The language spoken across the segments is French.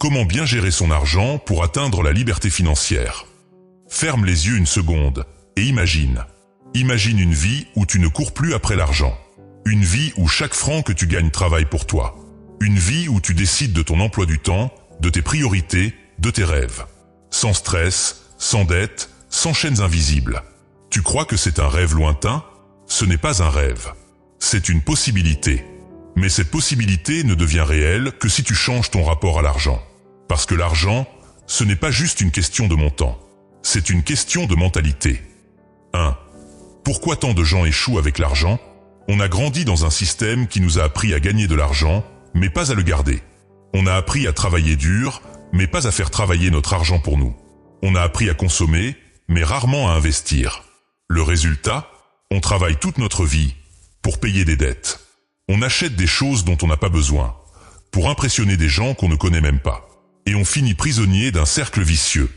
Comment bien gérer son argent pour atteindre la liberté financière? Ferme les yeux une seconde et imagine. Imagine une vie où tu ne cours plus après l'argent. Une vie où chaque franc que tu gagnes travaille pour toi. Une vie où tu décides de ton emploi du temps, de tes priorités, de tes rêves. Sans stress, sans dette, sans chaînes invisibles. Tu crois que c'est un rêve lointain? Ce n'est pas un rêve. C'est une possibilité. Mais cette possibilité ne devient réelle que si tu changes ton rapport à l'argent. Parce que l'argent, ce n'est pas juste une question de montant. C'est une question de mentalité. 1. Pourquoi tant de gens échouent avec l'argent? On a grandi dans un système qui nous a appris à gagner de l'argent, mais pas à le garder. On a appris à travailler dur, mais pas à faire travailler notre argent pour nous. On a appris à consommer, mais rarement à investir. Le résultat, on travaille toute notre vie pour payer des dettes. On achète des choses dont on n'a pas besoin, pour impressionner des gens qu'on ne connaît même pas. Et on finit prisonnier d'un cercle vicieux.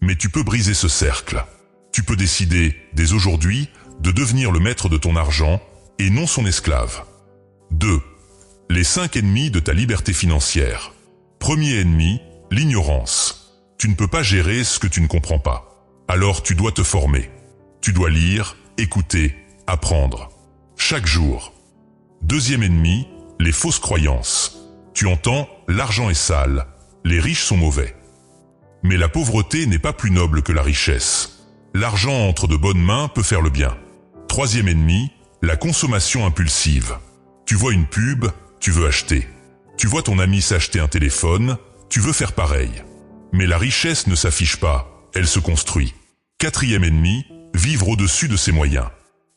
Mais tu peux briser ce cercle. Tu peux décider, dès aujourd'hui, de devenir le maître de ton argent et non son esclave. 2. Les 5 ennemis de ta liberté financière. Premier ennemi, l'ignorance. Tu ne peux pas gérer ce que tu ne comprends pas. Alors tu dois te former. Tu dois lire, écouter, apprendre. Chaque jour. Deuxième ennemi, les fausses croyances. Tu entends, l'argent est sale, les riches sont mauvais. Mais la pauvreté n'est pas plus noble que la richesse. L'argent entre de bonnes mains peut faire le bien. Troisième ennemi, la consommation impulsive. Tu vois une pub, tu veux acheter. Tu vois ton ami s'acheter un téléphone, tu veux faire pareil. Mais la richesse ne s'affiche pas, elle se construit. Quatrième ennemi, vivre au-dessus de ses moyens.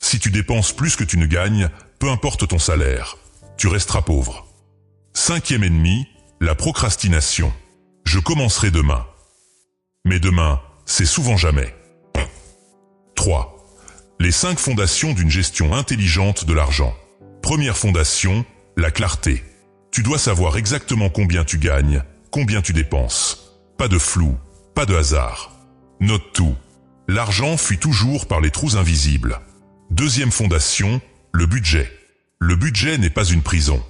Si tu dépenses plus que tu ne gagnes, peu importe ton salaire, tu resteras pauvre. Cinquième ennemi, la procrastination. Je commencerai demain. Mais demain, c'est souvent jamais. 3. Les 5 fondations d'une gestion intelligente de l'argent. Première fondation, la clarté. Tu dois savoir exactement combien tu gagnes, combien tu dépenses. Pas de flou, pas de hasard. Note tout. L'argent fuit toujours par les trous invisibles. Deuxième fondation, le budget. Le budget n'est pas une prison.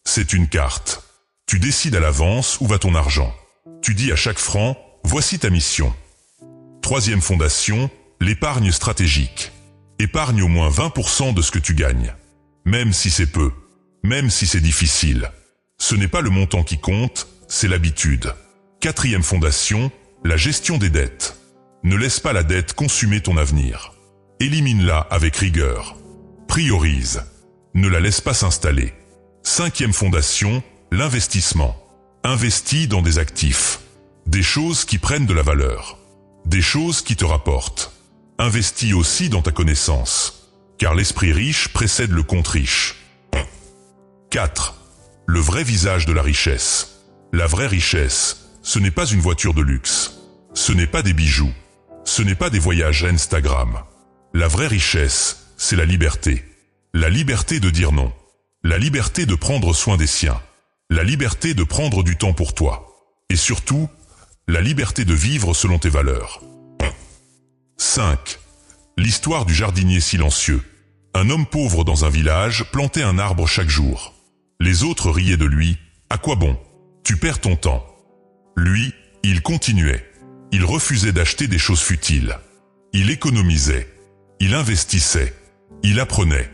C'est une carte. Tu décides à l'avance où va ton argent. Tu dis à chaque franc, voici ta mission. Troisième fondation, l'épargne stratégique. Épargne au moins 20% de ce que tu gagnes. Même si c'est peu, même si c'est difficile. Ce n'est pas le montant qui compte, c'est l'habitude. Quatrième fondation, la gestion des dettes. Ne laisse pas la dette consumer ton avenir. Élimine-la avec rigueur. Priorise. Ne la laisse pas s'installer. Cinquième fondation, l'investissement. Investis dans des actifs. Des choses qui prennent de la valeur. Des choses qui te rapportent. Investis aussi dans ta connaissance. Car l'esprit riche précède le compte riche. 4. Le vrai visage de la richesse. La vraie richesse, ce n'est pas une voiture de luxe. Ce n'est pas des bijoux. Ce n'est pas des voyages à Instagram. La vraie richesse, c'est la liberté. La liberté de dire non. La liberté de prendre soin des siens. La liberté de prendre du temps pour toi. Et surtout, la liberté de vivre selon tes valeurs. 5. L'histoire du jardinier silencieux. Un homme pauvre dans un village plantait un arbre chaque jour. Les autres riaient de lui. À quoi bon? Tu perds ton temps. Lui, il continuait. Il refusait d'acheter des choses futiles. Il économisait. Il investissait. Il apprenait.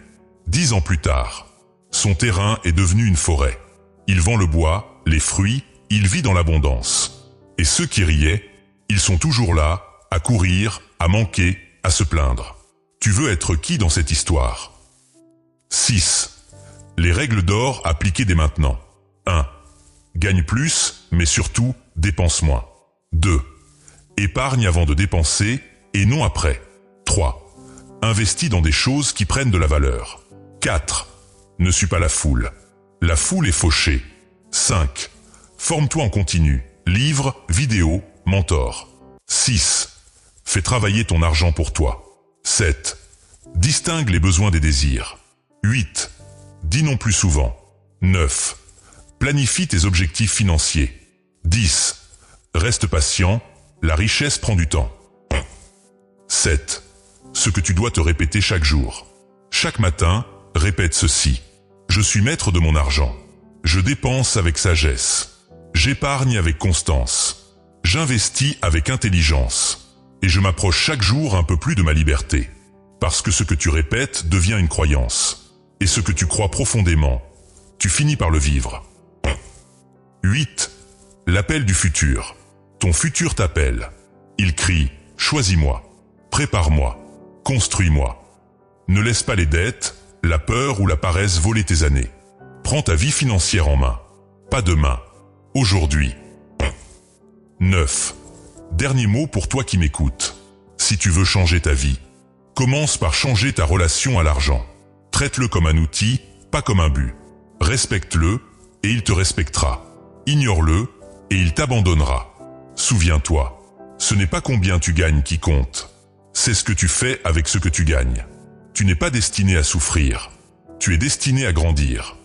10 ans plus tard, son terrain est devenu une forêt. Il vend le bois, les fruits, il vit dans l'abondance. Et ceux qui riaient, ils sont toujours là, à courir, à manquer, à se plaindre. Tu veux être qui dans cette histoire? 6. Les règles d'or appliquées dès maintenant. 1. Gagne plus, mais surtout, dépense moins. 2. Épargne avant de dépenser, et non après. 3. Investis dans des choses qui prennent de la valeur. 4. Ne suis pas la foule. La foule est fauchée. 5. Forme-toi en continu. Livres, vidéos, mentor. 6. Fais travailler ton argent pour toi. 7. Distingue les besoins des désirs. 8. Dis non plus souvent. 9. Planifie tes objectifs financiers. 10. Reste patient, la richesse prend du temps. 7. Ce que tu dois te répéter chaque jour. Chaque matin, répète ceci. Je suis maître de mon argent. Je dépense avec sagesse. J'épargne avec constance. J'investis avec intelligence. Et je m'approche chaque jour un peu plus de ma liberté. Parce que ce que tu répètes devient une croyance. Et ce que tu crois profondément, tu finis par le vivre. 8. L'appel du futur. Ton futur t'appelle. Il crie « Choisis-moi, prépare-moi, construis-moi ». Ne laisse pas les dettes, la peur ou la paresse voler tes années. Prends ta vie financière en main. Pas demain, aujourd'hui. 9. Dernier mot pour toi qui m'écoutes. Si tu veux changer ta vie, commence par changer ta relation à l'argent. Traite-le comme un outil, pas comme un but. Respecte-le et il te respectera. Ignore-le et il t'abandonnera. Souviens-toi, ce n'est pas combien tu gagnes qui compte. C'est ce que tu fais avec ce que tu gagnes. Tu n'es pas destiné à souffrir. Tu es destiné à grandir.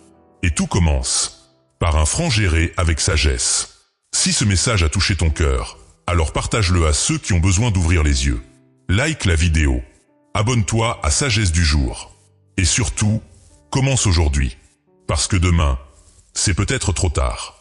Et tout commence par un franc géré avec sagesse. Si ce message a touché ton cœur, alors partage-le à ceux qui ont besoin d'ouvrir les yeux. Like la vidéo. Abonne-toi à Sagesse du Jour. Et surtout, commence aujourd'hui. Parce que demain, c'est peut-être trop tard.